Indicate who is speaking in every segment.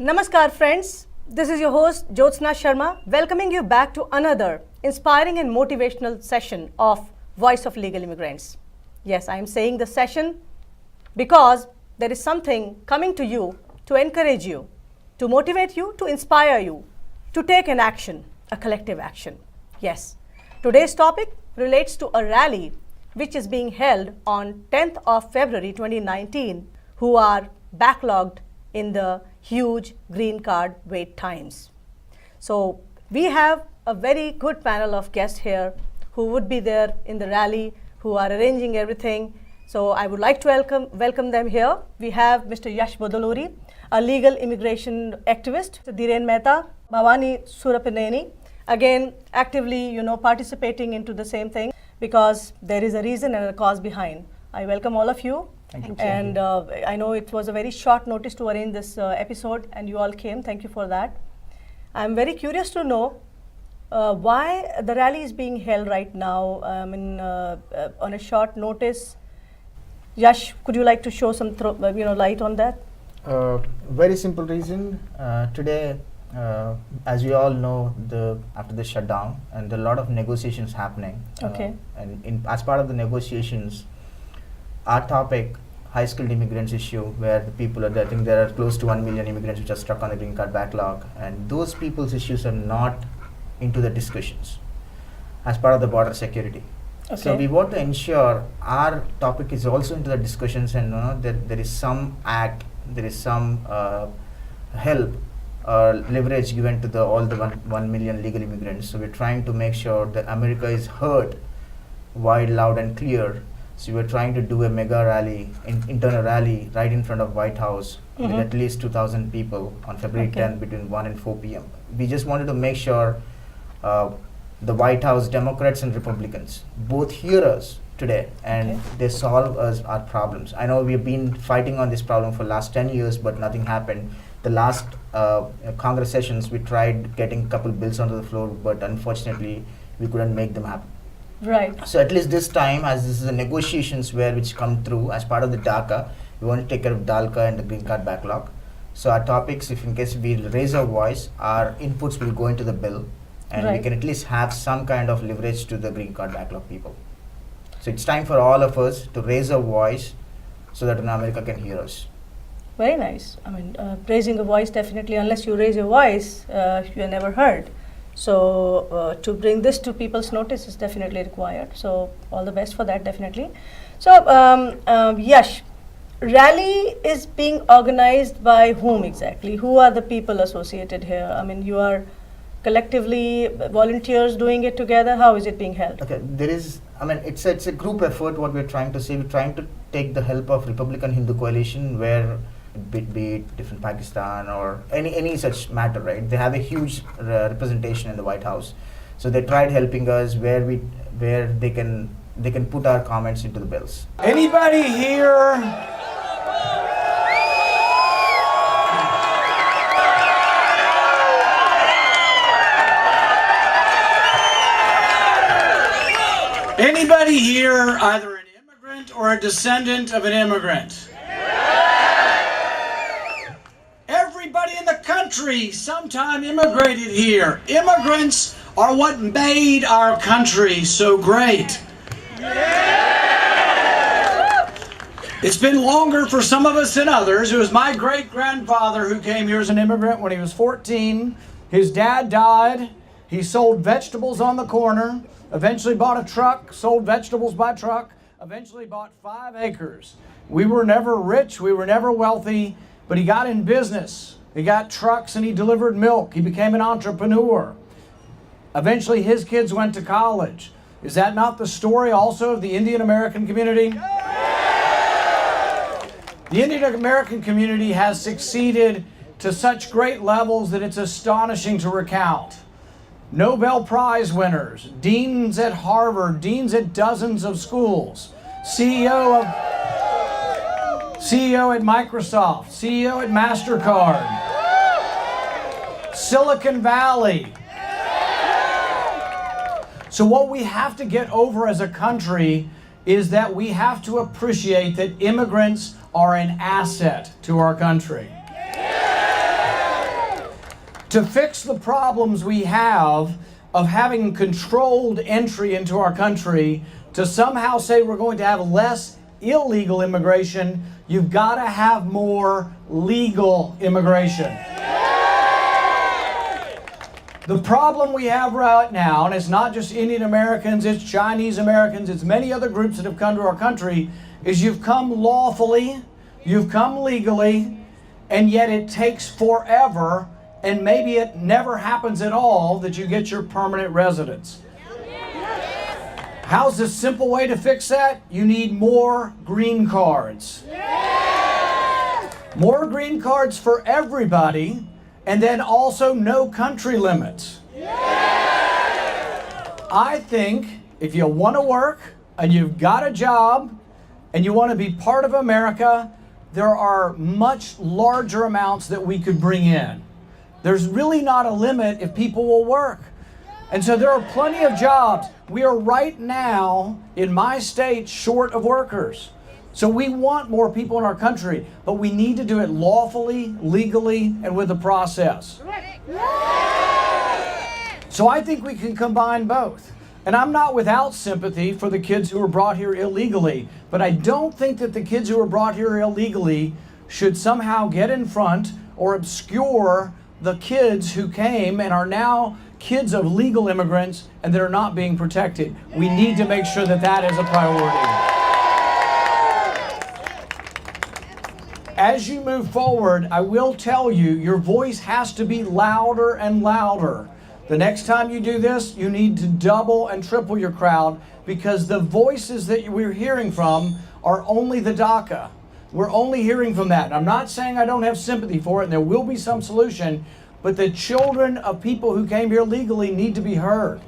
Speaker 1: Namaskar friends, this is your host Jyotsna Sharma welcoming you back to another inspiring and motivational session of Voice of Legal Immigrants. Yes, I am saying the session because there is something coming to you to encourage you, to motivate you, to inspire you, to take an action, a collective action. Yes, today's topic relates to a rally which is being held on 10th of February 2019 who are backlogged in the huge green card wait times. So we have a very good panel of guests here who would be there in the rally, who are arranging everything. So I would like to welcome them here. We have Mr. Yash Bodoluri, a legal immigration activist, Dhiren Mehta, Bhavani Surapaneni, again actively participating into the same thing because there is a reason and a cause behind. I welcome all of you.
Speaker 2: Thank you.
Speaker 1: And I know it was a very short notice to arrange this episode and you all came. Thank you for that. I'm very curious to know why the rally is being held right now on a short notice. Yash, could you like to show some light on that?
Speaker 2: Very simple reason. Today, as we all know, after the shutdown, and there are a lot of negotiations happening.
Speaker 1: Okay.
Speaker 2: And as part of the negotiations, our topic, high skilled immigrants issue, where the people are there, I think there are close to 1 million immigrants which are stuck on the green card backlog, and those people's issues are not into the discussions as part of the border security.
Speaker 1: Okay.
Speaker 2: So we want to ensure our topic is also into the discussions, and that there is some act, there is some help or leverage given to all the 1 million legal immigrants. So we're trying to make sure that America is heard wide, loud and clear. So we're trying to do a mega rally, internal rally right in front of White House with at least 2,000 people on February 10th between 1 and 4 p.m. We just wanted to make sure the White House Democrats and Republicans both hear us today and they solve our problems. I know we've been fighting on this problem for the last 10 years, but nothing happened. The last Congress sessions, we tried getting a couple bills onto the floor, but unfortunately, we couldn't make them happen.
Speaker 1: Right.
Speaker 2: So at least this time, as this is the negotiations which come through as part of the DACA, we want to take care of DALCA and the green card backlog. So our topics, if in case we raise our voice, our inputs will go into the bill, and we can at least have some kind of leverage to the green card backlog people. So it's time for all of us to raise our voice so that America can hear us.
Speaker 1: Very nice. I mean, raising a voice definitely, unless you raise your voice, you are never heard. So to bring this to people's notice is definitely required. So all the best for that, definitely. So Yash, rally is being organized by whom exactly? Who are the people associated here? I mean, you are collectively volunteers doing it together. How is it being held?
Speaker 2: Okay, it's a group effort. What we're trying to say, we're trying to take the help of Republican Hindu Coalition, where be it different Pakistan or any such matter, right? They have a huge representation in the White House, so they tried helping us where they can put our comments into the bills.
Speaker 3: Anybody here? Anybody here either an immigrant or a descendant of an immigrant? Everybody in the country sometime immigrated here. Immigrants are what made our country so great. It's been longer for some of us than others. It was my great-grandfather who came here as an immigrant when he was 14. His dad died. He sold vegetables on the corner, eventually bought a truck, sold vegetables by truck, eventually bought 5 acres. We were never rich, we were never wealthy, but he got in business. He got trucks and he delivered milk. He became an entrepreneur. Eventually his kids went to college. Is that not the story also of the Indian American community? The Indian American community has succeeded to such great levels that it's astonishing to recount. Nobel Prize winners, deans at Harvard, deans at dozens of schools, CEO at Microsoft, CEO at MasterCard, Silicon Valley. So what we have to get over as a country is that we have to appreciate that immigrants are an asset to our country. to fix the problems we have of having controlled entry into our country, to somehow say we're going to have less illegal immigration, you've got to have more legal immigration. The problem we have right now, and it's not just Indian Americans, it's Chinese Americans, it's many other groups that have come to our country, is you've come lawfully, you've come legally, and yet it takes forever, and maybe it never happens at all, that you get your permanent residence. How's the simple way to fix that? You need more green cards. More green cards for everybody, and then also no country limits. I think if you want to work and you've got a job and you want to be part of America, there are much larger amounts that we could bring in. There's really not a limit if people will work. And so there are plenty of jobs. We are right now in my state short of workers. So we want more people in our country, but we need to do it lawfully, legally, and with a process. So I think we can combine both. And I'm not without sympathy for the kids who were brought here illegally, but I don't think that the kids who were brought here illegally should somehow get in front or obscure the kids who came and are now kids of legal immigrants and that are not being protected. We need to make sure that that is a priority. As you move forward, I will tell you, your voice has to be louder and louder. The next time you do this, you need to double and triple your crowd, because the voices that we're hearing from are only the DACA. We're only hearing from that. And I'm not saying I don't have sympathy for it, and there will be some solution, but the children of people who came here legally need to be heard.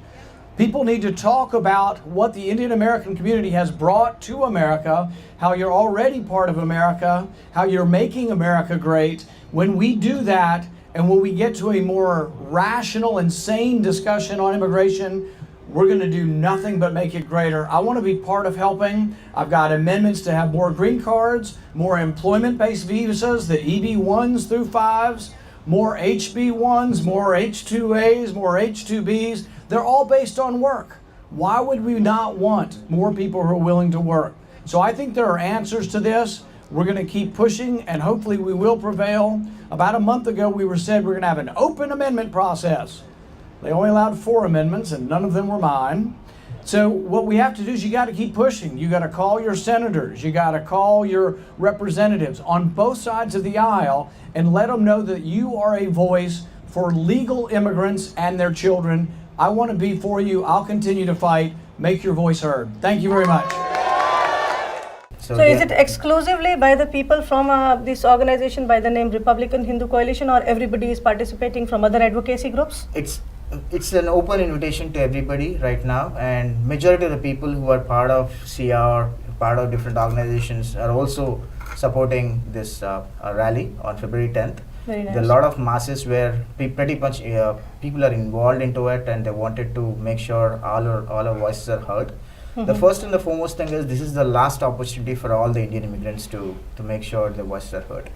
Speaker 3: People need to talk about what the Indian American community has brought to America, how you're already part of America, how you're making America great. When we do that, and when we get to a more rational and sane discussion on immigration, we're going to do nothing but make it greater. I want to be part of helping. I've got amendments to have more green cards, more employment-based visas, the EB-1s through 5s, more HB-1s, more H-2As, more H-2Bs. They're all based on work. Why would we not want more people who are willing to work? So I think there are answers to this. We're going to keep pushing, and hopefully we will prevail. About a month ago, we were said we're going to have an open amendment process. They only allowed 4 amendments, and none of them were mine. So what we have to do is you got to keep pushing. You got to call your senators. You got to call your representatives on both sides of the aisle and let them know that you are a voice for legal immigrants and their children. I want to be for you. I'll continue to fight. Make your voice heard. Thank you very much.
Speaker 1: So is it exclusively by the people from this organization by the name Republican Hindu Coalition, or everybody is participating from other advocacy groups?
Speaker 2: It's an open invitation to everybody right now, and majority of the people who are part of CR, part of different organizations, are also supporting this rally on February 10th.
Speaker 1: Very nice.
Speaker 2: There are a lot of masses where pretty much people are involved into it, and they wanted to make sure all our voices are heard. The first and the foremost thing is this is the last opportunity for all the Indian immigrants to make sure their voices are heard.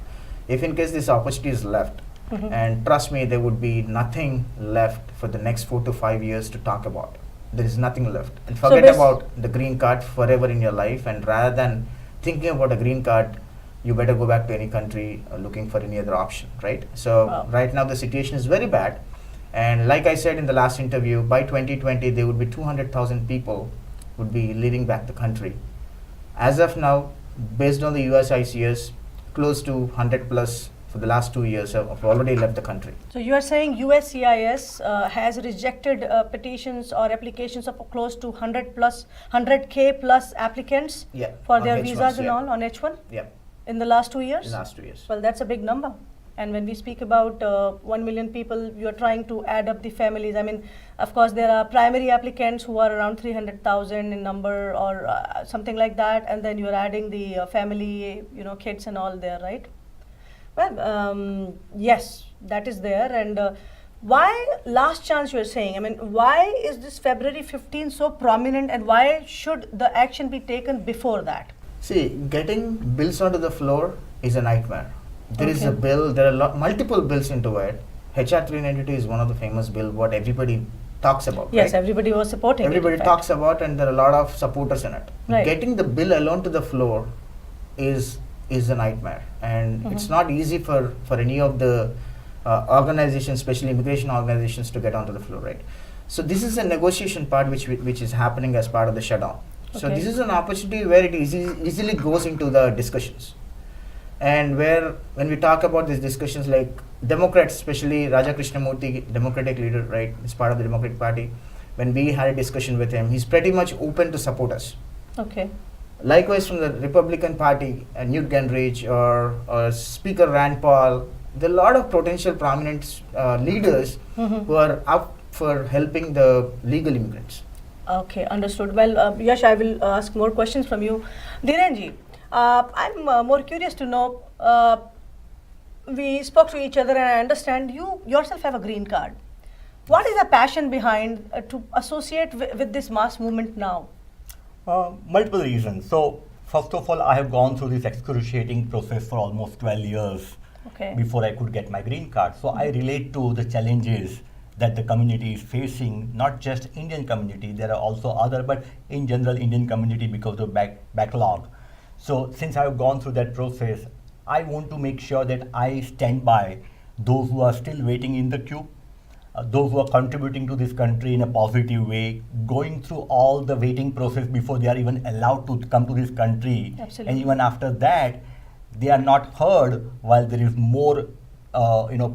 Speaker 2: If in case this opportunity is left, and trust me, there would be nothing left for the next 4 to 5 years to talk about. There is nothing left. And forget about the green card forever in your life, and rather than thinking about a green card, you better go back to any country looking for any other option, right? So right now the situation is very bad, and like I said in the last interview, by 2020 there would be 200,000 people would be leaving back the country. As of now, based on the USICS, close to 100 plus for the last 2 years have already left the country.
Speaker 1: So you are saying USCIS has rejected petitions or applications of close to 100K plus applicants for
Speaker 2: on
Speaker 1: their
Speaker 2: H1s,
Speaker 1: visas and all on H1 in the last 2 years?
Speaker 2: In the last 2 years.
Speaker 1: Well, that's a big number. And when we speak about 1 million people, you are trying to add up the families. I mean, of course, there are primary applicants who are around 300,000 in number or something like that. And then you're adding the family, kids and all there, right? Well, yes, that is there. And why last chance you're saying? I mean, why is this February 15 so prominent, and why should the action be taken before that?
Speaker 2: See, getting bills onto the floor is a nightmare. There is a bill, there are multiple bills into it, HR 392 is one of the famous bill what everybody talks about.
Speaker 1: Yes,
Speaker 2: right?
Speaker 1: everybody was supporting
Speaker 2: Everybody
Speaker 1: it. in
Speaker 2: talks
Speaker 1: fact.
Speaker 2: about, and there are a lot of supporters in it.
Speaker 1: Right.
Speaker 2: Getting the bill alone to the floor is a nightmare, and it's not easy for any of the organizations, especially immigration organizations, to get onto the floor, right? So this is a negotiation part which is happening as part of the shutdown. So
Speaker 1: Okay.
Speaker 2: this is an opportunity where it easily goes into the discussions, and where when we talk about these discussions, like Democrats, especially Raja Krishnamurthy, Democratic leader, right, is part of the Democratic Party. When we had a discussion with him, he's pretty much open to support us.
Speaker 1: Okay.
Speaker 2: Likewise, from the Republican Party, Newt Gingrich or Speaker Rand Paul, there are a lot of potential prominent leaders who are up for helping the legal immigrants.
Speaker 1: Okay, understood. Well, Yash, I will ask more questions from you. Dhirenji, I'm more curious to know, we spoke to each other and I understand you yourself have a green card. What is the passion behind to associate with this mass movement now?
Speaker 4: Multiple reasons. So, first of all, I have gone through this excruciating process for almost 12 years
Speaker 1: Okay.
Speaker 4: before I could get my green card. So, I relate to the challenges that the community is facing, not just Indian community, there are also other, but in general Indian community because of backlog. So, since I have gone through that process, I want to make sure that I stand by those who are still waiting in the queue, those who are contributing to this country in a positive way, going through all the waiting process before they are even allowed to come to this country.
Speaker 1: Absolutely.
Speaker 4: And even after that, they are not heard while there is more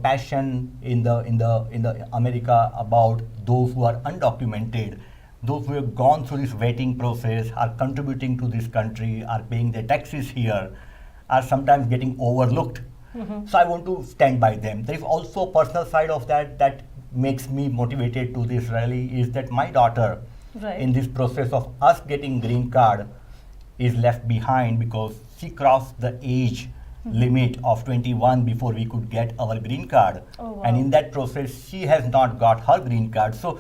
Speaker 4: passion in the America about those who are undocumented, those who have gone through this vetting process, are contributing to this country, are paying their taxes here, are sometimes getting overlooked. So I want to stand by them. There is also a personal side of that makes me motivated to this rally, is that my daughter,
Speaker 1: Right.
Speaker 4: in this process of us getting green card, is left behind because she crossed the age limit of 21 before we could get our green card.
Speaker 1: Oh, wow.
Speaker 4: And in that process, she has not got her green card. So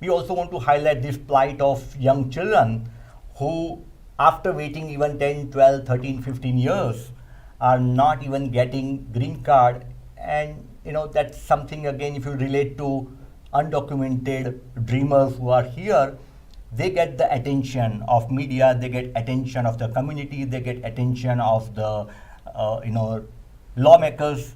Speaker 4: we also want to highlight this plight of young children who, after waiting even 10, 12, 13, 15 years, are not even getting green card. And that's something, again, if you relate to undocumented dreamers who are here, they get the attention of media, they get attention of the community, they get attention of the lawmakers,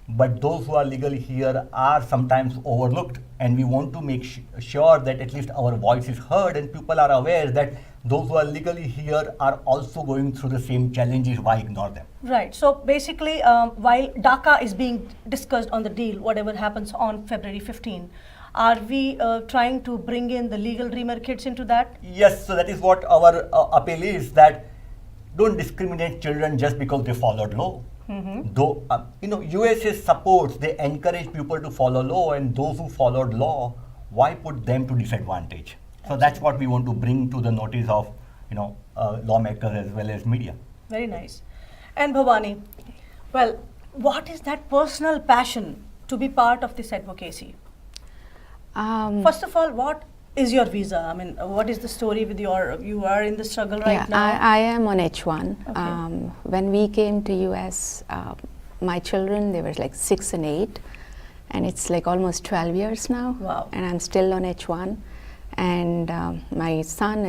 Speaker 4: but those who are legally here are sometimes overlooked, and we want to make sure that at least our voice is heard and people are aware that those who are legally here are also going through the same challenges. Why ignore them?
Speaker 1: Right. So basically, while DACA is being discussed on the deal, whatever happens on February 15, are we trying to bring in the legal dreamer kids into that?
Speaker 4: Yes, so that is what our appeal is, that don't discriminate children just because they followed law. Though, USA supports, they encourage people to follow law, and those who followed law, why put them to disadvantage? So that's what we want to bring to the notice of, lawmakers as well as media.
Speaker 1: Very nice. And Bhavani, well, what is that personal passion to be part of this advocacy? First of all, what is your visa? I mean, what is the story with you are in the struggle right now?
Speaker 5: I am on H1.
Speaker 1: Okay.
Speaker 5: When we came to US, my children, they were like 6 and 8, and it's like almost 12 years now.
Speaker 1: Wow.
Speaker 5: And I'm still on H1. And my son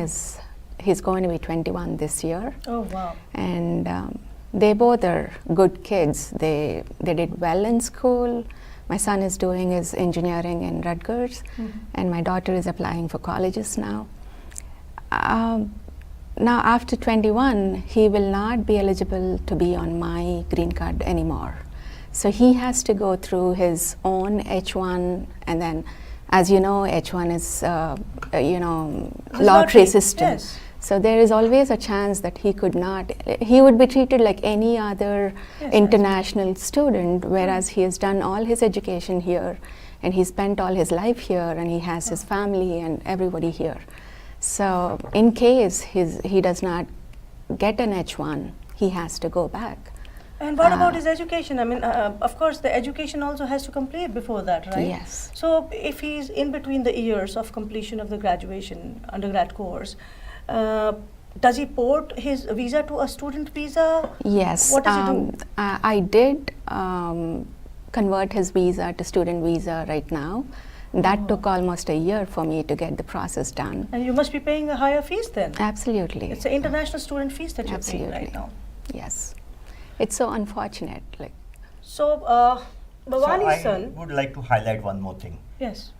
Speaker 5: he's going to be 21 this year.
Speaker 1: Oh, wow.
Speaker 5: And they both are good kids. They did well in school. My son is doing his engineering in Rutgers, and my daughter is applying for colleges now. Now after 21, he will not be eligible to be on my green card anymore. So he has to go through his own H1, and then, as you know, H1 is, lottery
Speaker 1: lottery,
Speaker 5: system.
Speaker 1: yes.
Speaker 5: So there is always a chance that he would be treated like any other
Speaker 1: Yes,
Speaker 5: international student, whereas he has done all his education here, and he spent all his life here, and he has his family and everybody here. So in case he does not get an H1, he has to go back.
Speaker 1: And what about his education? I mean, of course, the education also has to complete before that, right?
Speaker 5: Yes.
Speaker 1: So if he's in between the years of completion of the graduation, undergrad course, does he port his visa to a student visa?
Speaker 5: Yes.
Speaker 1: What does he do?
Speaker 5: I did convert his visa to student visa right now. That took almost a year for me to get the process done.
Speaker 1: And you must be paying a higher fees then.
Speaker 5: Absolutely.
Speaker 1: It's an international student fees that you're paying right
Speaker 5: Absolutely.
Speaker 1: now.
Speaker 5: Yes. It's so unfortunate. Like,
Speaker 1: So,
Speaker 4: So
Speaker 1: Bhavani's
Speaker 4: I
Speaker 1: son,
Speaker 4: would like to highlight one more thing.
Speaker 1: yes,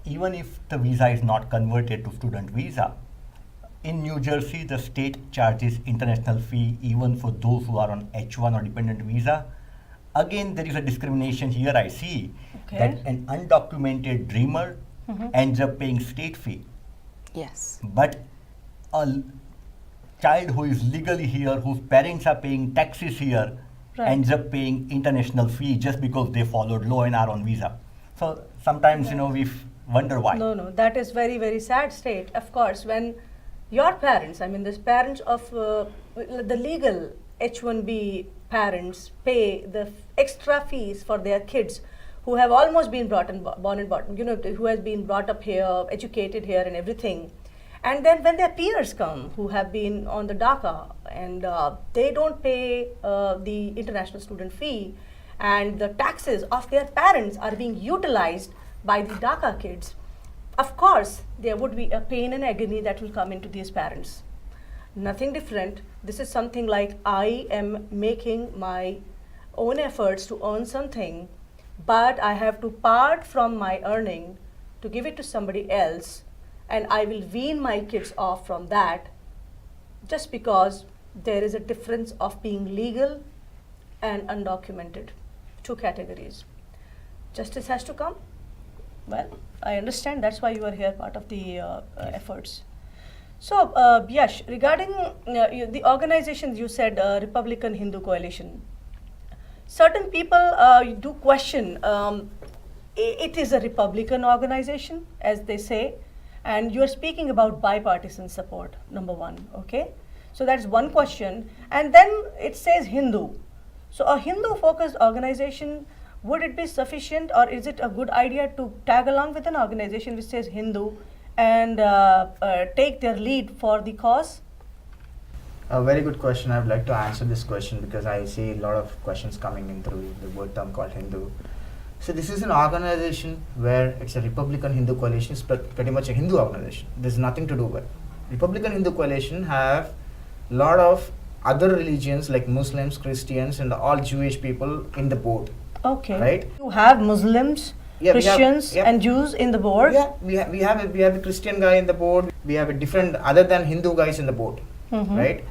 Speaker 4: Even if the visa is not converted to student visa, in New Jersey, the state charges international fee even for those who are on H1 or dependent visa. Again, there is a discrimination here I see
Speaker 1: Okay.
Speaker 4: that an undocumented dreamer ends up paying state fee,
Speaker 5: yes.
Speaker 4: but a child who is legally here, whose parents are paying taxes here,
Speaker 1: Right.
Speaker 4: ends up paying international fee just because they followed law and are on visa. So sometimes, we wonder why.
Speaker 1: no, that is very, very sad state. Of course, when your parents, I mean, the parents of the legal H1B parents pay the extra fees for their kids who have almost been born and brought, who has been brought up here, educated here and everything. And then when their peers come who have been on the DACA and they don't pay the international student fee, and the taxes of their parents are being utilized by the DACA kids, of course there would be a pain and agony that will come into these parents. Nothing different. This is something like I am making my own efforts to earn something, but I have to part from my earning to give it to somebody else, and I will wean my kids off from that just because there is a difference of being legal and undocumented. Two categories. Justice has to come. Well, I understand. That's why you are here, part of the efforts. So, Yash, regarding the organizations, you said Republican Hindu Coalition. Certain people do question it is a Republican organization, as they say, and you are speaking about bipartisan support, number one, okay? So that's one question. And then it says Hindu. So a Hindu-focused organization, would it be sufficient, or is it a good idea to tag along with an organization which says Hindu and take their lead for the cause?
Speaker 2: A very good question. I would like to answer this question because I see a lot of questions coming in through the word term called Hindu. So this is an organization where it's a Republican Hindu Coalition. It's pretty much a Hindu organization. There's nothing to do with it. Republican Hindu Coalition have a lot of other religions like Muslims, Christians, and all Jewish people in the board.
Speaker 1: Okay.
Speaker 2: Right.
Speaker 1: You have Muslims,
Speaker 2: Yeah, we have-
Speaker 1: Christians,
Speaker 2: yeah.
Speaker 1: and Jews in the board.
Speaker 2: Yeah, we have a Christian guy in the board. We have a different other than Hindu guys in the board, right?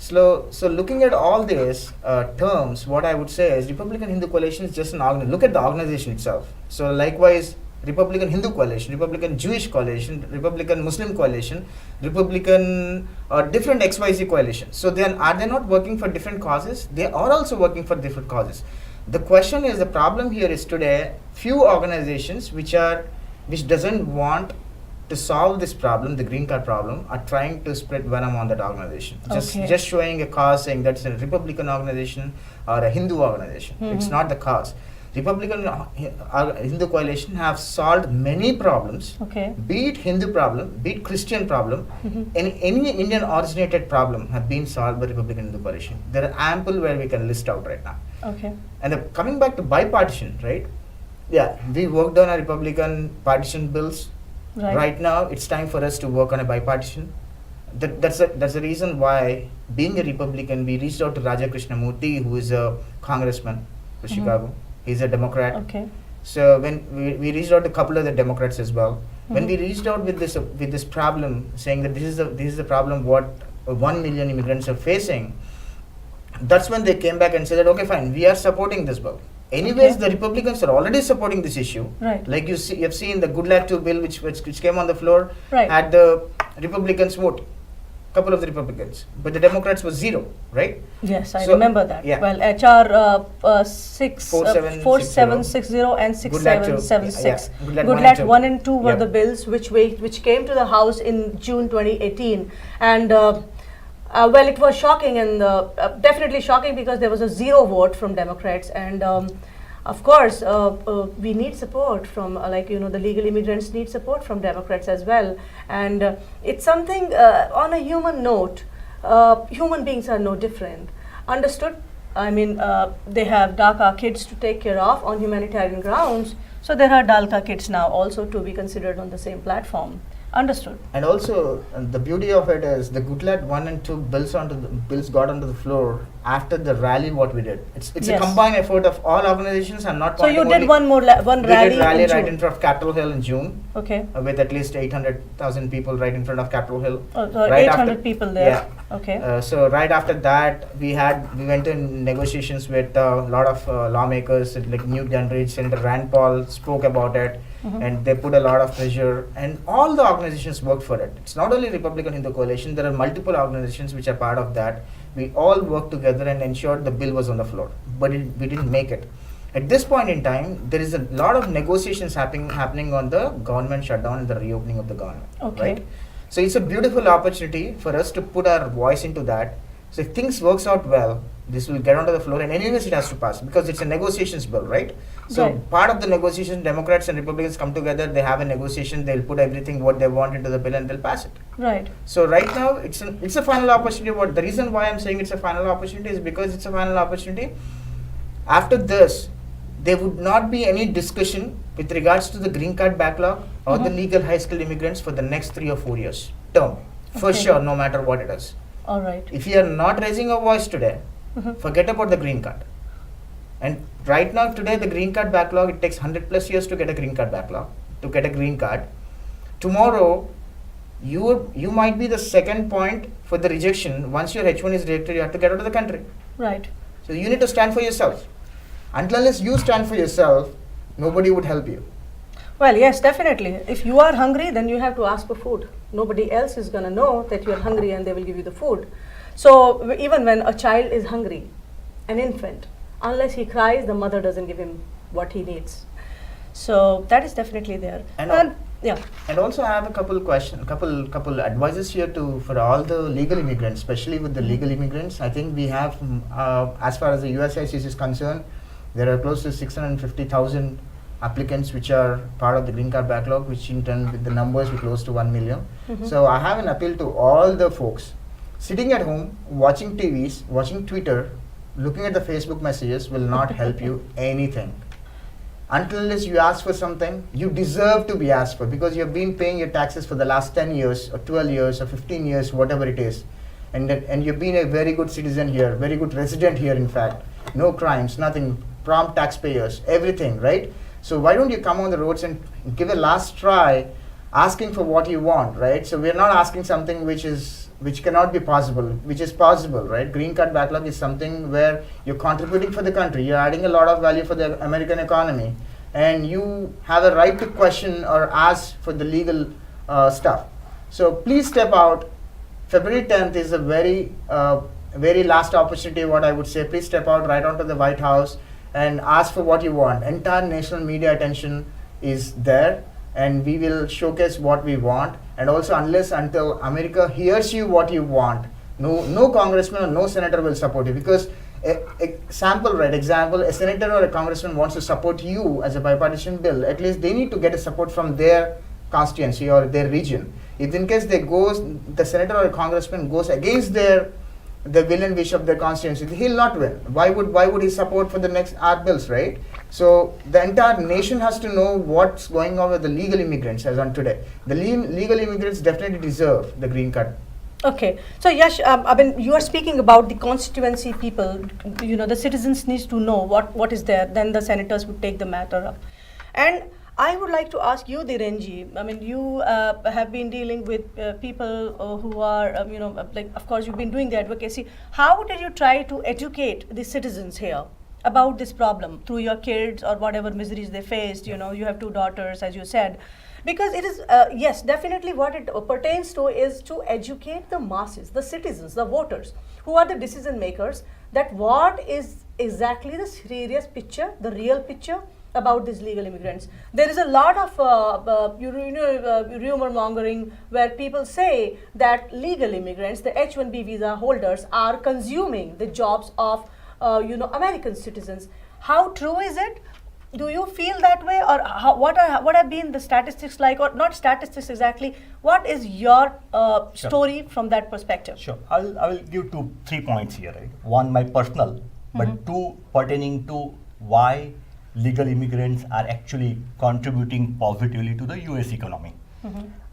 Speaker 2: So looking at all these terms, what I would say is Republican Hindu Coalition is just an organization. Look at the organization itself. So likewise, Republican Hindu Coalition, Republican Jewish Coalition, Republican Muslim Coalition, Republican different XYZ coalition. So then, are they not working for different causes? They are also working for different causes. The question is, the problem here is today, few organizations which doesn't want to solve this problem, the green card problem, are trying to spread venom on that organization.
Speaker 1: Okay.
Speaker 2: Just showing a cause saying that's a Republican organization or a Hindu organization. It's not the cause. Republican Hindu Coalition have solved many problems.
Speaker 1: Okay.
Speaker 2: Be it Hindu problem, be it Christian problem, any Indian originated problem have been solved by Republican Hindu Coalition. There are ample where we can list out right now.
Speaker 1: Okay.
Speaker 2: And coming back to bipartisan, right? Yeah, we worked on a Republican partition bills. Right now, it's time for us to work on a bipartisan. That's the reason why, being a Republican, we reached out to Raja Krishnamurthy, who is a congressman for Chicago. He's a Democrat.
Speaker 1: Okay.
Speaker 2: So when we reached out to a couple of the Democrats as well. When we reached out with this problem, saying that this is the problem what 1 million immigrants are facing, that's when they came back and said that, okay, fine, we are supporting this bill. Anyways,
Speaker 1: Okay.
Speaker 2: the Republicans are already supporting this issue.
Speaker 1: Right.
Speaker 2: Like you have seen the Good Luck 2 bill, which came on the floor,
Speaker 1: Right.
Speaker 2: had the Republicans vote, couple of the Republicans, but the Democrats was zero, right?
Speaker 1: Yes, I
Speaker 2: So,
Speaker 1: remember that.
Speaker 2: yeah.
Speaker 1: Well, HR
Speaker 2: 4760
Speaker 1: and
Speaker 2: Good Luck 2,
Speaker 1: 6776.
Speaker 2: yeah, Good Luck
Speaker 1: Good
Speaker 2: 1
Speaker 1: Luck
Speaker 2: and
Speaker 1: 1 and 2 were
Speaker 2: Yep.
Speaker 1: the bills which came to the House in June 2018. And well, it was shocking and definitely shocking because there was a zero vote from Democrats. And of course, we need support from, the legal immigrants need support from Democrats as well. And it's something on a human note, human beings are no different. Understood? I mean, they have Dhaka kids to take care of on humanitarian grounds. So there are Dalka kids now also to be considered on the same platform. Understood.
Speaker 2: And also, the beauty of it is the Gujarat 1 and 2 bills got onto the floor after the rally. What we did, it's
Speaker 1: Yes.
Speaker 2: a combined effort of all organizations. I'm not.
Speaker 1: So you
Speaker 2: pointing
Speaker 1: did
Speaker 2: only-
Speaker 1: one more one
Speaker 2: we
Speaker 1: rally,
Speaker 2: did rally
Speaker 1: in
Speaker 2: right
Speaker 1: June.
Speaker 2: in front of Capitol Hill in June,
Speaker 1: Okay.
Speaker 2: with at least 800,000 people right in front of Capitol Hill.
Speaker 1: Oh, so
Speaker 2: Right
Speaker 1: 800
Speaker 2: after-
Speaker 1: people there.
Speaker 2: Yeah.
Speaker 1: Okay.
Speaker 2: So right after that, we went in negotiations with a lot of lawmakers, like Newt Gingrich, Senator Rand Paul spoke about it, and they put a lot of pressure, and all the organizations worked for it. It's not only Republican Hindu Coalition; there are multiple organizations which are part of that. We all worked together and ensured the bill was on the floor, but we didn't make it. At this point in time, there is a lot of negotiations happening on the government shutdown and the reopening of the government.
Speaker 1: Okay.
Speaker 2: Right? So it's a beautiful opportunity for us to put our voice into that. So if things works out well, this will get onto the floor, and anyways it has to pass because it's a negotiations bill, right? So
Speaker 1: Right.
Speaker 2: part of the negotiation, Democrats and Republicans come together, they have a negotiation, they'll put everything what they want into the bill and they'll pass it.
Speaker 1: Right.
Speaker 2: So right now it's a final opportunity. What the reason why I'm saying it's a final opportunity is because it's a final opportunity. After this, there would not be any discussion with regards to the green card backlog or the legal high skilled immigrants for the next 3 or 4 years term, for
Speaker 1: Okay.
Speaker 2: sure, no matter what it is.
Speaker 1: All right.
Speaker 2: If you are not raising a voice today, forget about the green card. And right now, today, the green card backlog, it takes 100 plus years to get a green card backlog, to get a green card. Tomorrow, you might be the second point for the rejection. Once your H1 is rejected, you have to get out of the country.
Speaker 1: Right.
Speaker 2: So you need to stand for yourself. Unless you stand for yourself, nobody would help you.
Speaker 1: Well, yes, definitely. If you are hungry, then you have to ask for food. Nobody else is going to know that you are hungry and they will give you the food. So even when a child is hungry, an infant, unless he cries, the mother doesn't give him what he needs. So that is definitely there.
Speaker 2: And
Speaker 1: yeah.
Speaker 2: And also, I have a couple advices here for all the legal immigrants, especially with the legal immigrants. I think we have, as far as the USCIS is concerned, there are close to 650,000 applicants which are part of the green card backlog, which in turn with the numbers we close to 1 million. So I have an appeal to all the folks sitting at home, watching TVs, watching Twitter, looking at the Facebook messages will not help you anything. Unless you ask for something, you deserve to be asked for because you have been paying your taxes for the last 10 years or 12 years or 15 years, whatever it is. And you've been a very good citizen here, very good resident here, in fact. No crimes, nothing, prompt taxpayers, everything, right? So why don't you come on the roads and give a last try asking for what you want, right? So we're not asking something which cannot be possible, which is possible, right? Green card backlog is something where you're contributing for the country, you're adding a lot of value for the American economy, and you have a right to question or ask for the legal stuff. So please step out. February 10th is a very last opportunity, what I would say. Please step out right onto the White House and ask for what you want. Entire national media attention is there, and we will showcase what we want. And also, until America hears you what you want, no congressman or no senator will support you, because example, a senator or a congressman wants to support you as a bipartisan bill, at least they need to get a support from their constituency or their region. If in case the senator or a congressman goes against the will and wish of their constituency, he'll not win. Why would he support for the next art bills, right? So the entire nation has to know what's going on with the legal immigrants as on today. The legal immigrants definitely deserve the green card.
Speaker 1: Okay. So Yash, I mean, you are speaking about the constituency people. You know, the citizens needs to know what is there. Then the senators would take the matter up. And I would like to ask you, Dhirenji. I mean, you have been dealing with people who are, like, of course, you've been doing the advocacy. How did you try to educate the citizens here about this problem through your kids or whatever miseries they faced? You know, you have 2 daughters, as you said. Because it is, yes, definitely what it pertains to is to educate the masses, the citizens, the voters, who are the decision makers, that what is exactly the serious picture, the real picture about these legal immigrants. There is a lot of rumor mongering where people say that legal immigrants, the H-1B visa holders, are consuming the jobs of American citizens. How true is it? Do you feel that way, or what have been the statistics like, or not statistics exactly? What is your story from that perspective?
Speaker 4: Sure. I will give 3 points here. Right? One, my personal but two pertaining to why legal immigrants are actually contributing positively to the US economy.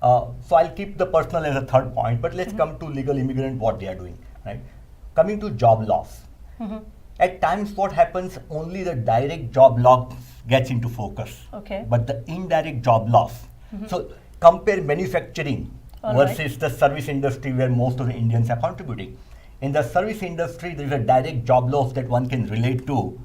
Speaker 4: So I'll keep the personal as a third point, but let's come to legal immigrant, what they are doing, right? Coming to job loss. At times what happens, only the direct job loss gets into focus,
Speaker 1: Okay.
Speaker 4: but the indirect job loss. So compare manufacturing versus the service industry where most of the Indians are contributing. In the service industry, there is a direct job loss that one can relate to.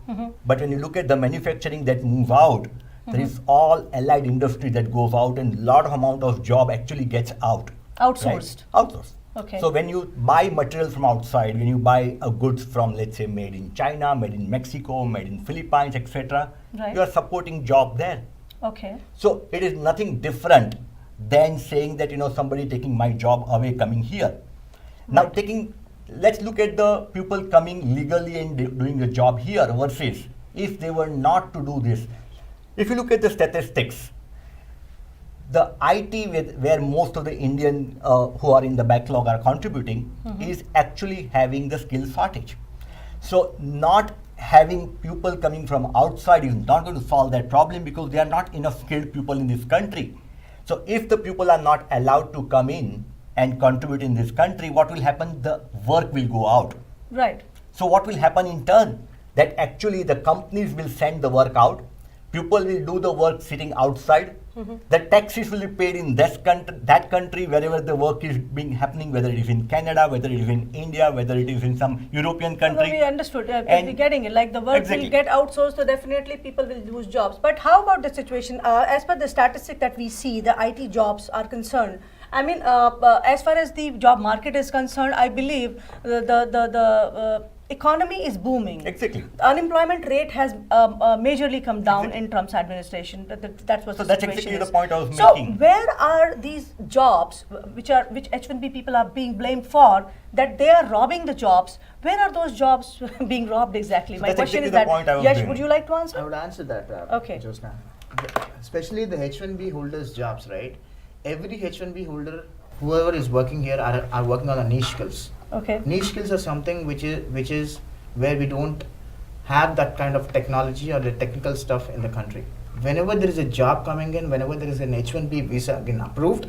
Speaker 4: But when you look at the manufacturing that move out, there is all allied industry that goes out, and lot of amount of job actually gets out.
Speaker 1: Outsourced.
Speaker 4: Right? Outsourced.
Speaker 1: Okay.
Speaker 4: So when you buy material from outside, when you buy a goods from, let's say, made in China, made in Mexico, made in Philippines, etc.,
Speaker 1: Right.
Speaker 4: you are supporting job there.
Speaker 1: Okay.
Speaker 4: So it is nothing different than saying that somebody taking my job away coming here. Now let's look at the people coming legally and doing the job here versus if they were not to do this. If you look at the statistics, the IT where most of the Indian who are in the backlog are contributing is actually having the skill shortage. So not having people coming from outside is not going to solve that problem because there are not enough skilled people in this country. So if the people are not allowed to come in and contribute in this country, what will happen? The work will go out.
Speaker 1: Right.
Speaker 4: So what will happen in turn? That actually the companies will send the work out, people will do the work sitting outside, the taxes will be paid in that country wherever the work is being happening, whether it is in Canada, whether it is in India, whether it is in some European country.
Speaker 1: No, we understood.
Speaker 4: And
Speaker 1: We're getting it. Like the work
Speaker 4: Exactly.
Speaker 1: will get outsourced, so definitely people will lose jobs. But how about the situation? As per the statistic that we see, the IT jobs are concerned. I mean, as far as the job market is concerned, I believe the economy is booming.
Speaker 4: Exactly.
Speaker 1: Unemployment rate has majorly come down in Trump's administration. That's what
Speaker 4: So
Speaker 1: the
Speaker 4: that's
Speaker 1: situation
Speaker 4: exactly
Speaker 1: is.
Speaker 4: the point I was
Speaker 1: So
Speaker 4: making.
Speaker 1: where are these jobs which H1B people are being blamed for, that they are robbing the jobs? Where are those jobs being robbed exactly?
Speaker 4: So
Speaker 1: My
Speaker 4: that's
Speaker 1: question
Speaker 4: exactly
Speaker 1: is
Speaker 4: the
Speaker 1: that.
Speaker 4: point I was
Speaker 1: Yash,
Speaker 4: doing.
Speaker 1: would you like to
Speaker 2: I
Speaker 1: answer?
Speaker 2: would answer that,
Speaker 1: Okay.
Speaker 2: Josna. Especially the H1B holders' jobs, right? Every H1B holder, whoever is working here, are working on a niche skills.
Speaker 1: Okay.
Speaker 2: Niche skills are something which is where we don't have that kind of technology or the technical stuff in the country. Whenever there is a job coming in, whenever there is an H1B visa again approved,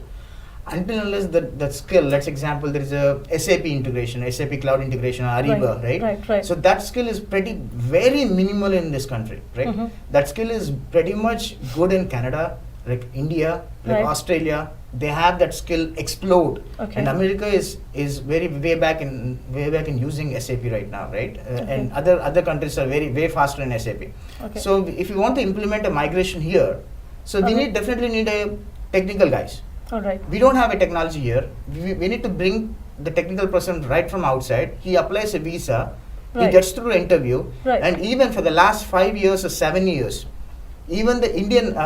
Speaker 2: until unless that skill, let's example, there is a SAP integration, SAP cloud integration, Ariba, right?
Speaker 1: Right.
Speaker 2: So that skill is very minimal in this country, right? That skill is pretty much good in Canada, like India, like
Speaker 1: Right.
Speaker 2: Australia. They have that skill explode.
Speaker 1: Okay.
Speaker 2: And America is very way back in using SAP right now, right? And other countries are way faster in SAP.
Speaker 1: Okay.
Speaker 2: So if you want to implement a migration here, so we definitely need a technical guys.
Speaker 1: All right.
Speaker 2: We don't have a technology here. We need to bring the technical person right from outside. He applies a visa.
Speaker 1: Right.
Speaker 2: He gets through the interview.
Speaker 1: Right.
Speaker 2: And even for the last 5 years or 7 years, even the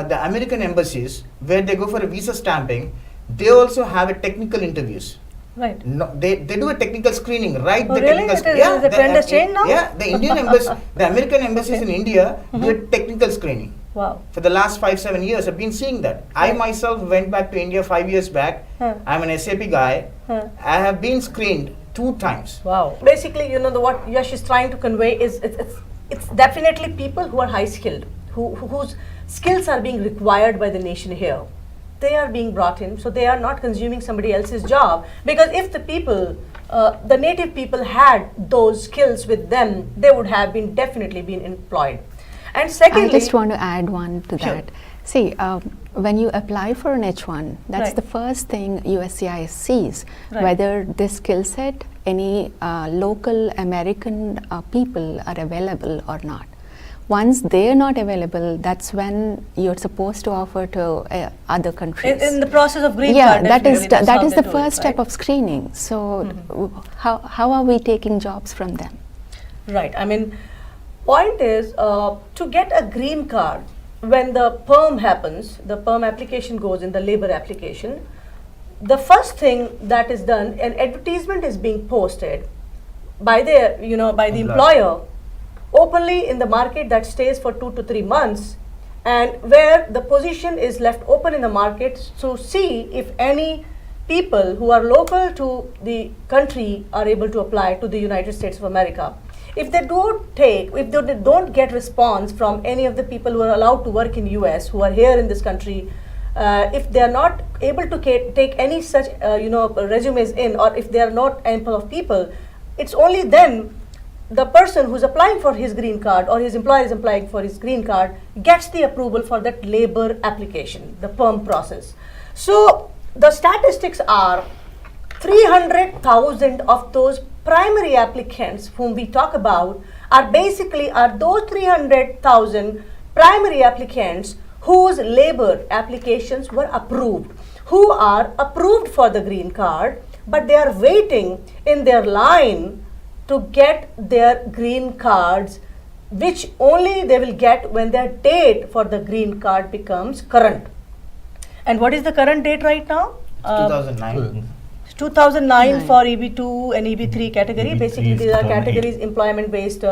Speaker 2: the American embassies, where they go for a visa stamping, they also have a technical interviews.
Speaker 1: Right.
Speaker 2: No, they do a technical screening, right?
Speaker 1: Oh,
Speaker 2: the
Speaker 1: really?
Speaker 2: technical
Speaker 1: It is- the trend has changed now?
Speaker 2: Yeah, the Indian embassy, the American embassies in India do a technical screening.
Speaker 1: Wow.
Speaker 2: For the last 5-7 years, I've been seeing that. I myself went back to India 5 years back. I'm an SAP guy. I have been screened 2 times.
Speaker 1: Wow. Basically, what Yash is trying to convey is it's definitely people who are high skilled, whose skills are being required by the nation here. They are being brought in, so they are not consuming somebody else's job. Because if the people, the native people had those skills with them, they would have definitely been employed. And secondly,
Speaker 5: I just want to add one to
Speaker 1: Sure.
Speaker 5: that. See, when you apply for an H1, that's
Speaker 1: Right.
Speaker 5: the first thing USCIS sees,
Speaker 1: Right.
Speaker 5: whether this skill set, any local American people are available or not. Once they're not available, that's when you're supposed to offer to other countries.
Speaker 1: in the process of green
Speaker 5: Yeah,
Speaker 1: card,
Speaker 5: that is
Speaker 1: definitely, that's
Speaker 5: that
Speaker 1: how
Speaker 5: is
Speaker 1: they
Speaker 5: the
Speaker 1: do it,
Speaker 5: first step
Speaker 1: right?
Speaker 5: of screening. So, how are we taking jobs from them?
Speaker 1: Right. I mean, point is to get a green card, when the perm happens, the perm application goes in, the labor application, the first thing that is done, an advertisement is being posted by the employer openly in the market that stays for 2 to 3 months, and where the position is left open in the market to see if any people who are local to the country are able to apply to the United States of America. If they don't get response from any of the people who are allowed to work in US, who are here in this country, if they are not able to take any such resumes in, or if they are not ample of people, it's only then the person who's applying for his green card or his employer is applying for his green card gets the approval for that labor application, the perm process. So the statistics are 300,000 of those primary applicants whom we talk about are those 300,000 primary applicants whose labor applications were approved, who are approved for the green card, but they are waiting in their line to get their green cards, which only they will get when their date for the green card becomes current. And what is the current date right now?
Speaker 2: 2009.
Speaker 1: 2009 for EB2 and EB3 category.
Speaker 4: EB3
Speaker 1: Basically,
Speaker 4: is
Speaker 1: these are
Speaker 4: 2008.
Speaker 1: categories, employment-based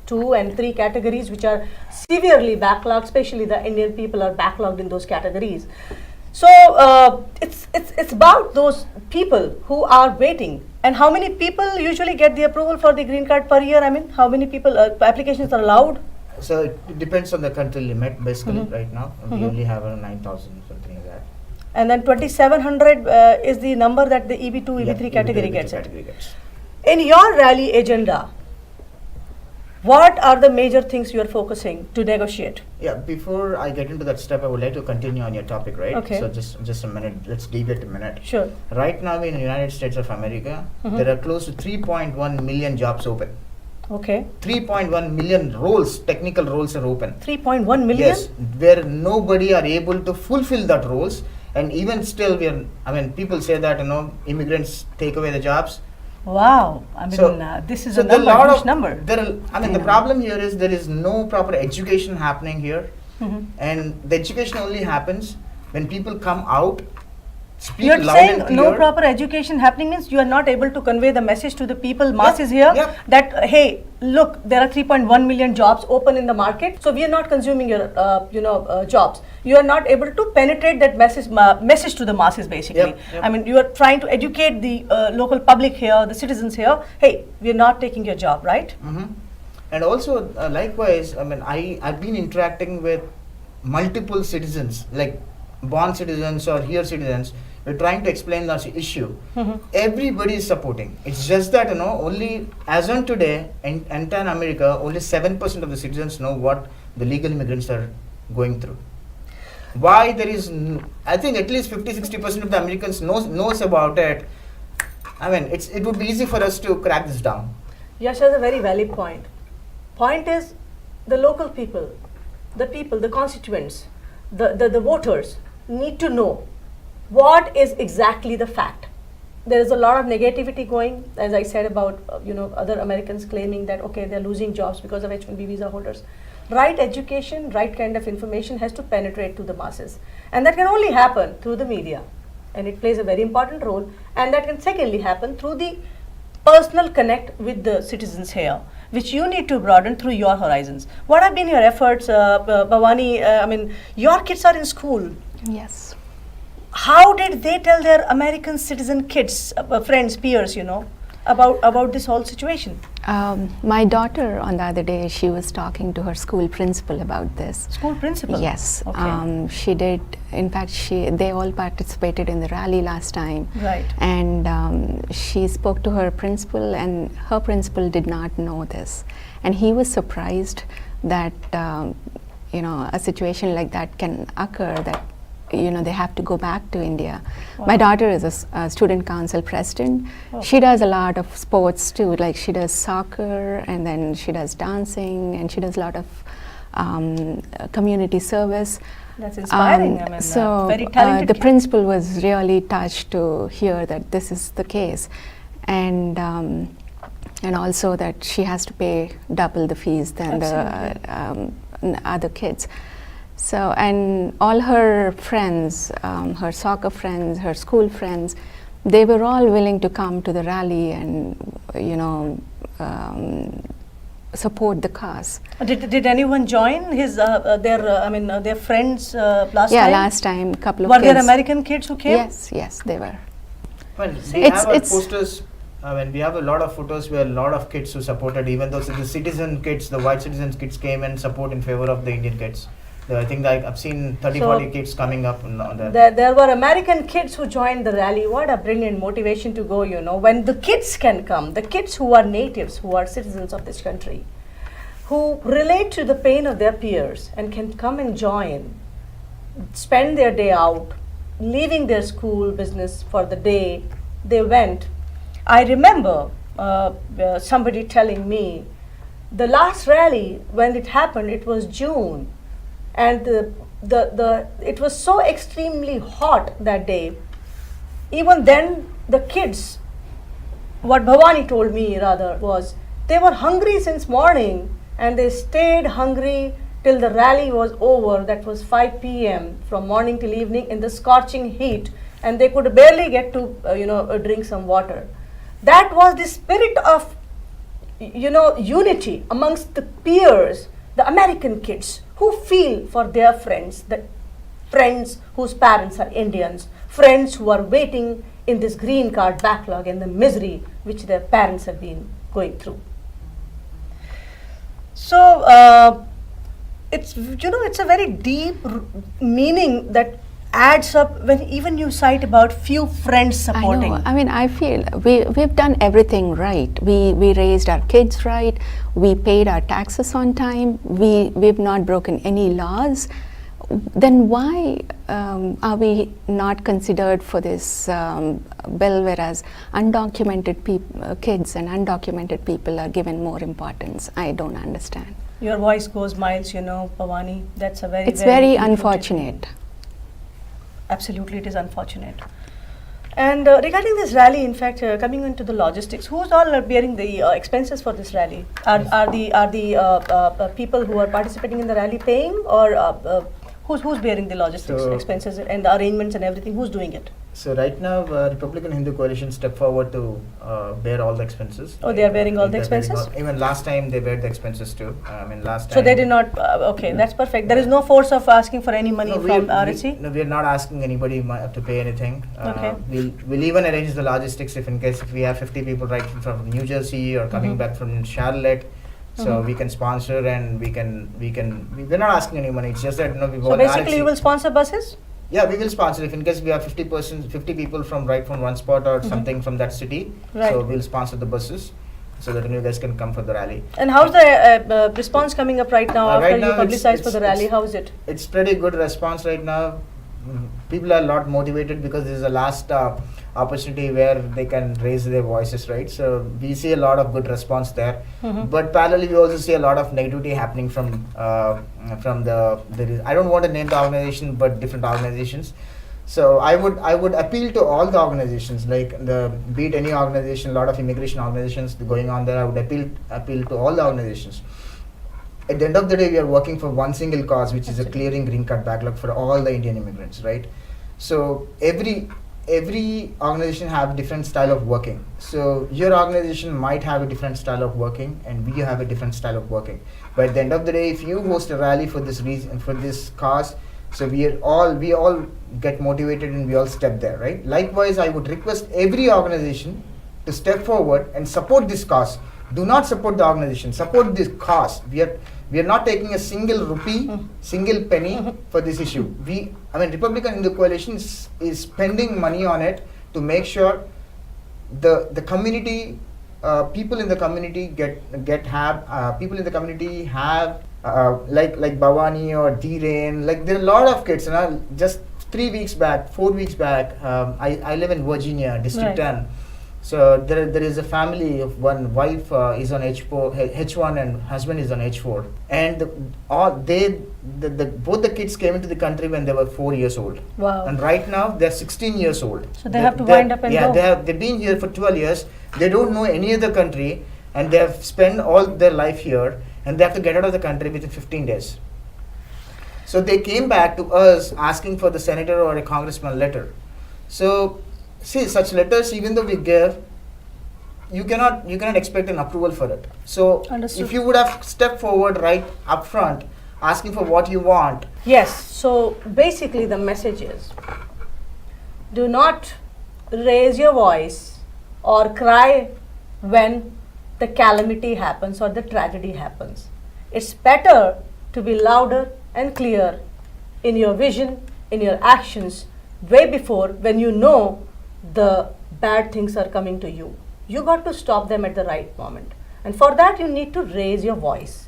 Speaker 1: 2 and 3 categories, which are severely backlogged. Especially the Indian people are backlogged in those categories. So it's about those people who are waiting. And how many people usually get the approval for the green card per year? I mean, how many people applications are allowed?
Speaker 2: So it depends on the country limit. Basically, right now we only have around 9,000, something like that.
Speaker 1: And then 2,700 is the number that the EB2,
Speaker 2: Yeah,
Speaker 1: EB3 category
Speaker 2: EB2
Speaker 1: gets.
Speaker 2: category gets.
Speaker 1: In your rally agenda, what are the major things you are focusing to negotiate?
Speaker 2: Yeah, before I get into that step, I would like to continue on your topic, right?
Speaker 1: Okay.
Speaker 2: So just a minute. Let's deviate a minute.
Speaker 1: Sure.
Speaker 2: Right now in the United States of America, there are close to 3.1 million jobs open.
Speaker 1: Okay.
Speaker 2: 3.1 million roles, technical roles are open.
Speaker 1: 3.1 million?
Speaker 2: Yes, where nobody are able to fulfill that roles, and even still people say that immigrants take away the jobs.
Speaker 1: Wow. I mean, this is a
Speaker 2: there are
Speaker 1: number,
Speaker 2: lot
Speaker 1: huge
Speaker 2: of-
Speaker 1: number.
Speaker 2: The problem here is there is no proper education happening here, and the education only happens when people come out, speak
Speaker 1: You're
Speaker 2: loud
Speaker 1: saying
Speaker 2: and
Speaker 1: no
Speaker 2: clear.
Speaker 1: proper education happening means you are not able to convey the message to the people, masses here,
Speaker 2: yep.
Speaker 1: that hey, look, there are 3.1 million jobs open in the market, so we are not consuming your jobs. You are not able to penetrate that message to the masses, basically.
Speaker 2: Yep.
Speaker 1: I mean, you are trying to educate the local public here, the citizens here. Hey, we are not taking your job, right?
Speaker 2: And also, likewise, I've been interacting with multiple citizens, like born citizens or here citizens. We're trying to explain that issue. Everybody is supporting. It's just that only as on today in entire America, only 7% of the citizens know what the legal immigrants are going through. Why there is, I think at least 50-60% of the Americans knows about it. I mean, it would be easy for us to crack this down.
Speaker 1: Yash has a very valid point. Point is, the local people, the constituents, the voters need to know what is exactly the fact. There is a lot of negativity going, as I said, about other Americans claiming that okay, they're losing jobs because of H-1B visa holders. Right education, right kind of information has to penetrate to the masses, and that can only happen through the media, and it plays a very important role. And that can secondly happen through the personal connect with the citizens here, which you need to broaden through your horizons. What have been your efforts, Bhavani? I mean, your kids are in school.
Speaker 5: Yes.
Speaker 1: How did they tell their American citizen kids, friends, peers, about this whole situation?
Speaker 5: My daughter, on the other day, she was talking to her school principal about this.
Speaker 1: School principal?
Speaker 5: Yes,
Speaker 1: Okay.
Speaker 5: she did. In fact, they all participated in the rally last time.
Speaker 1: Right.
Speaker 5: And she spoke to her principal, and her principal did not know this. And he was surprised that a situation like that can occur, that they have to go back to India.
Speaker 1: Wow.
Speaker 5: My daughter is a student council president.
Speaker 1: Oh.
Speaker 5: She does a lot of sports too, like she does soccer, and then she does dancing, and she does a lot of community service.
Speaker 1: That's inspiring. I mean, very talented
Speaker 5: the
Speaker 1: kid.
Speaker 5: principal was really touched to hear that this is the case, and also that she has to pay double the fees than the other kids. So, and all her friends, her soccer friends, her school friends, they were all willing to come to the rally and, support the cause.
Speaker 1: Did anyone join their friends last time?
Speaker 5: Yeah, last time, couple of
Speaker 1: Were
Speaker 5: kids.
Speaker 1: there American kids who came?
Speaker 5: Yes, they were.
Speaker 2: Well, we
Speaker 5: It's-
Speaker 2: have our
Speaker 5: it's-
Speaker 2: posters. We have a lot of photos where a lot of kids who supported, even though the citizen kids, the white citizens kids came and support in favor of the Indian kids. I think I've seen 30,
Speaker 1: So
Speaker 2: 40 kids coming up on that.
Speaker 1: There were American kids who joined the rally. What a brilliant motivation to go, you know, when the kids can come, the kids who are natives, who are citizens of this country, who relate to the pain of their peers and can come and join, spend their day out, leaving their school business for the day, they went. I remember somebody telling me the last rally, when it happened, it was June, and it was so extremely hot that day. Even then, the kids, what Bhavani told me rather, was they were hungry since morning and they stayed hungry till the rally was over. That was 5 p.m. from morning till evening in the scorching heat, and they could barely get to drink some water. That was the spirit of unity amongst the peers, the American kids who feel for their friends, the friends whose parents are Indians, friends who are waiting in this green card backlog and the misery which their parents have been going through. So it's a very deep meaning that adds up when even you cite about few friends supporting.
Speaker 5: I know. I mean, I feel we've done everything right. We raised our kids right. We paid our taxes on time. We've not broken any laws. Then why are we not considered for this bill, whereas undocumented kids and undocumented people are given more importance? I don't understand.
Speaker 1: Your voice goes miles, Bhavani. That's a very,
Speaker 5: It's very
Speaker 1: important
Speaker 5: unfortunate.
Speaker 1: thing. Absolutely, it is unfortunate. And regarding this rally, in fact, coming into the logistics, who's all are bearing the expenses for this rally? Are the people who are participating in the rally paying, or who's bearing the logistics
Speaker 2: So-
Speaker 1: expenses and the arrangements and everything? Who's doing it?
Speaker 2: So right now, Republican Hindu Coalition stepped forward to bear all the expenses.
Speaker 1: Oh, they are bearing all the
Speaker 2: They're bearing
Speaker 1: expenses?
Speaker 2: even last time they bear the expenses too. Last time.
Speaker 1: So they did not. Okay, that's perfect. There is no force of asking for any money
Speaker 2: No,
Speaker 1: from RSC.
Speaker 2: No, we are not asking anybody to pay anything.
Speaker 1: Okay.
Speaker 2: We'll even arrange the logistics if we have 50 people right from New Jersey or coming
Speaker 1: Mhm.
Speaker 2: back from Charlotte. So we can sponsor and we're not asking any money. It's just that we
Speaker 1: So
Speaker 2: want
Speaker 1: basically,
Speaker 2: RSC.
Speaker 1: you will sponsor buses.
Speaker 2: Yeah, we will sponsor if in case we have 50 people from one spot or something from that city.
Speaker 1: Right.
Speaker 2: So we'll sponsor the buses so that you guys can come for the rally.
Speaker 1: And how's the response coming up right now after
Speaker 2: Right
Speaker 1: you
Speaker 2: now
Speaker 1: publicized for the rally?
Speaker 2: it's-
Speaker 1: How is it?
Speaker 2: It's pretty good response right now. People are a lot motivated because this is the last opportunity where they can raise their voices, right? So we see a lot of good response there.
Speaker 1: Mhm.
Speaker 2: But parallelly, we also see a lot of negativity happening from I don't want to name the organization, but different organizations. So I would appeal to all the organizations, like be it any organization, a lot of immigration organizations going on there. I would appeal to all the organizations. At the end of the day, we are working for one single cause, which is a clearing green card backlog for all the Indian immigrants, right? So every organization have different style of working. So your organization might have a different style of working, and we have a different style of working. But at the end of the day, if you host a rally for this reason, for this cause, so we all get motivated and we all step there, right? Likewise, I would request every organization to step forward and support this cause. Do not support the organization, support this cause. We are not taking a single rupee, single penny for this issue. Republican Hindu Coalition is spending money on it to make sure the community, people in the community people in the community have like Bhavani or Dhiren, like there are a lot of kids. Just 4 weeks back, I live in Virginia, District
Speaker 1: Right.
Speaker 2: 10. So there is a family of one wife is on H1 and husband is on H4, and both the kids came into the country when they were 4 years old.
Speaker 1: Wow.
Speaker 2: And right now they're 16 years old.
Speaker 1: So they have to wind up and go.
Speaker 2: They've been here for 12 years. They don't know any other country, and they have spent all their life here, and they have to get out of the country within 15 days. So they came back to us asking for the senator or a congressman letter. So see, such letters, even though we give, you cannot expect an approval for it. So
Speaker 1: Understood.
Speaker 2: if you would have stepped forward right up front, asking for what you want.
Speaker 1: Yes, so basically the message is, do not raise your voice or cry when the calamity happens or the tragedy happens. It's better to be louder and clear in your vision, in your actions, way before when you know the bad things are coming to you. You got to stop them at the right moment. And for that, you need to raise your voice.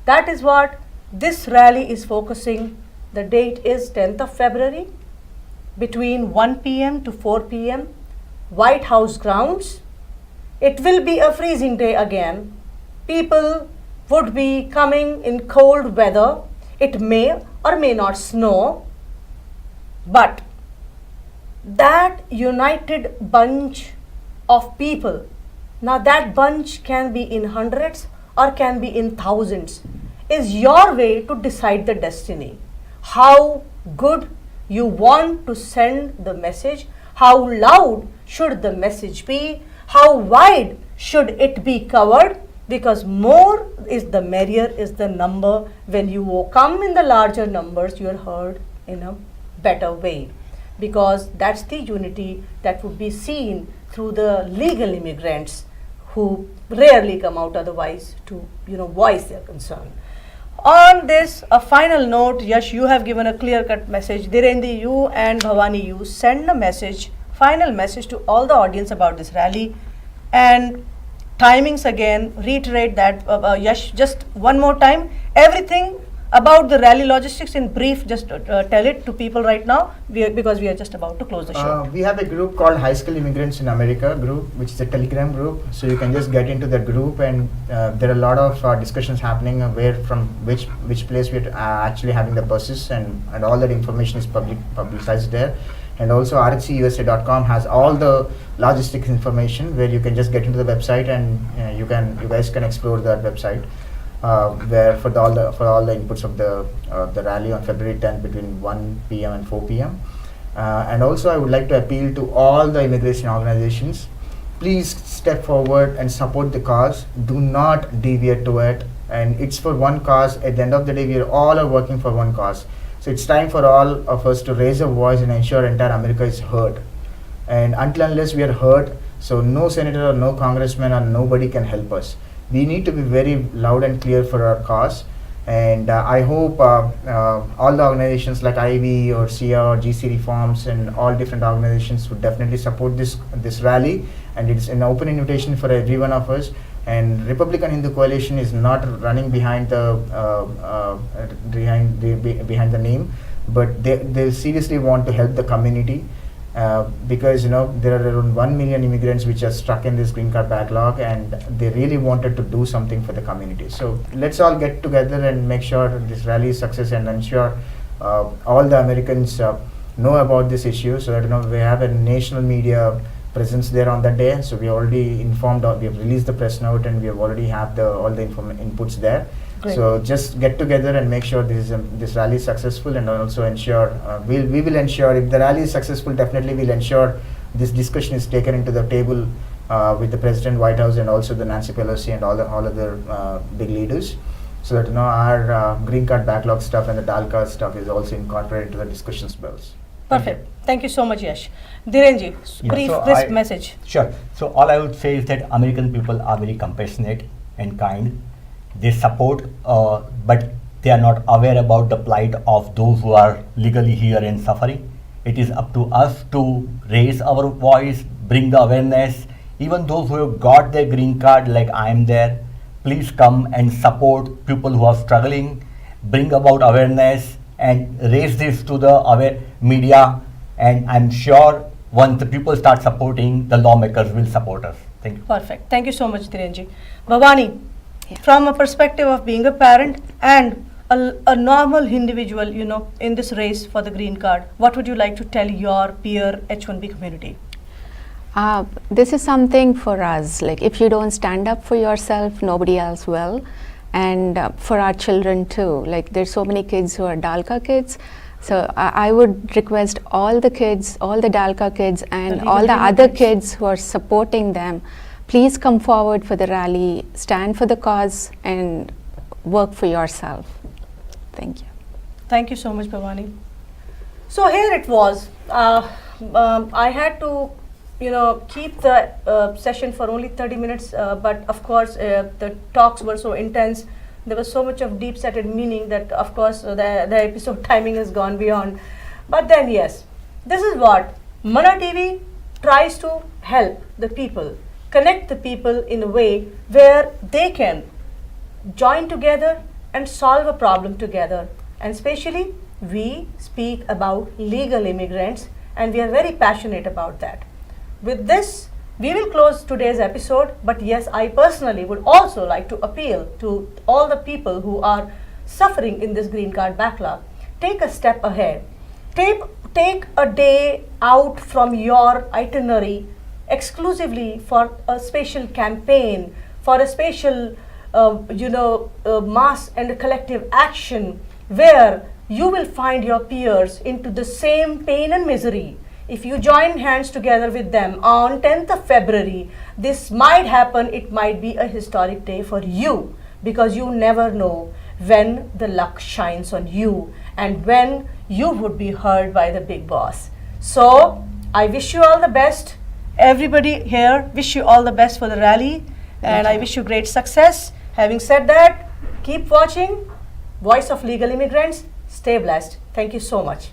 Speaker 1: That is what this rally is focusing. The date is 10th of February between 1 p.m. to 4 p.m. White House grounds. It will be a freezing day again. People would be coming in cold weather. It may or may not snow. But that united bunch of people, now that bunch can be in hundreds or can be in thousands, is your way to decide the destiny. How good you want to send the message, how loud should the message be, how wide should it be covered, because more is the merrier is the number. When you come in the larger numbers, you are heard in a better way, because that's the unity that would be seen through the legal immigrants who rarely come out otherwise to voice their concern. On this, a final note, Yash, you have given a clear-cut message. Dhirendi, you and Bhavani, you send a message, final message to all the audience about this rally. And timings again, reiterate that, Yash, just one more time, everything about the rally logistics in brief, just tell it to people right now, because we are just about to close the show.
Speaker 2: We have a group called High School Immigrants in America group, which is a Telegram group. So you can just get into that group, and there are a lot of discussions happening where from which place we are actually having the buses, and all that information is publicized there. And also rhcusa.com has all the logistics information where you can just get into the website, and you guys can explore that website. Where for all the inputs of the rally on February 10th between 1 p.m. and 4 p.m. And also I would like to appeal to all the immigration organizations, please step forward and support the cause. Do not deviate to it, and it's for one cause. At the end of the day, we all are working for one cause. So it's time for all of us to raise a voice and ensure entire America is heard. And until unless we are heard, so no senator or no congressman or nobody can help us. We need to be very loud and clear for our cause, and I hope all the organizations like Ivy or SIA or GC Reforms and all different organizations would definitely support this rally, and it's an open invitation for every one of us. And Republican Hindu Coalition is not running behind the name, but they seriously want to help the community. Because there are around 1 million immigrants which are stuck in this green card backlog, and they really wanted to do something for the community. So let's all get together and make sure this rally is success, and ensure all the Americans know about this issue, so that we have a national media presence there on that day. So we already informed, we have released the press note, and we have already have all the inputs there. Great. So just get together and make sure this rally is successful, and also ensure we will ensure if the rally is successful, definitely we'll ensure this discussion is taken into the table with the President, White House, and also the Nancy Pelosi and all other big leaders, so that our green card backlog stuff and the DALCA stuff is also incorporated into the discussions bills.
Speaker 1: Perfect. Thank you so much, Yash. Dhirenji, brief message.
Speaker 4: Sure. So all I would say is that American people are very compassionate and kind. They support, but they are not aware about the plight of those who are legally here and suffering. It is up to us to raise our voice, bring the awareness. Even those who have got their green card, like I am there, please come and support people who are struggling, bring about awareness, and raise this to the aware media. And I'm sure once the people start supporting, the lawmakers will support us. Thank you.
Speaker 1: Perfect. Thank you so much, Dhirenji. Bhavani, from a perspective of being a parent and a normal individual, in this race for the green card, what would you like to tell your peer H1B community?
Speaker 5: This is something for us. Like, if you don't stand up for yourself, nobody else will. And for our children too. Like, there's so many kids who are DALCA kids. So I would request all the kids, all the DALCA kids, and all the other kids who are supporting them, please come forward for the rally, stand for the cause, and work for yourself. Thank you.
Speaker 1: Thank you so much, Bhavani. So here it was. I had to keep the session for only 30 minutes, but of course the talks were so intense. There was so much of deep-seated meaning that of course the episode timing has gone beyond. But then yes, this is what Mana TV tries to help the people, connect the people in a way where they can join together and solve a problem together. And especially we speak about legal immigrants, and we are very passionate about that. With this, we will close today's episode, but yes, I personally would also like to appeal to all the people who are suffering in this green card backlog. Take a step ahead. Take a day out from your itinerary exclusively for a special campaign, for a special mass and collective action where you will find your peers into the same pain and misery. If you join hands together with them on 10th of February, this might happen. It might be a historic day for you, because you never know when the luck shines on you and when you would be heard by the big boss. So I wish you all the best. Everybody here wish you all the best for the rally, and I wish you great success. Having said that, keep watching Voice of Legal Immigrants. Stay blessed. Thank you so much.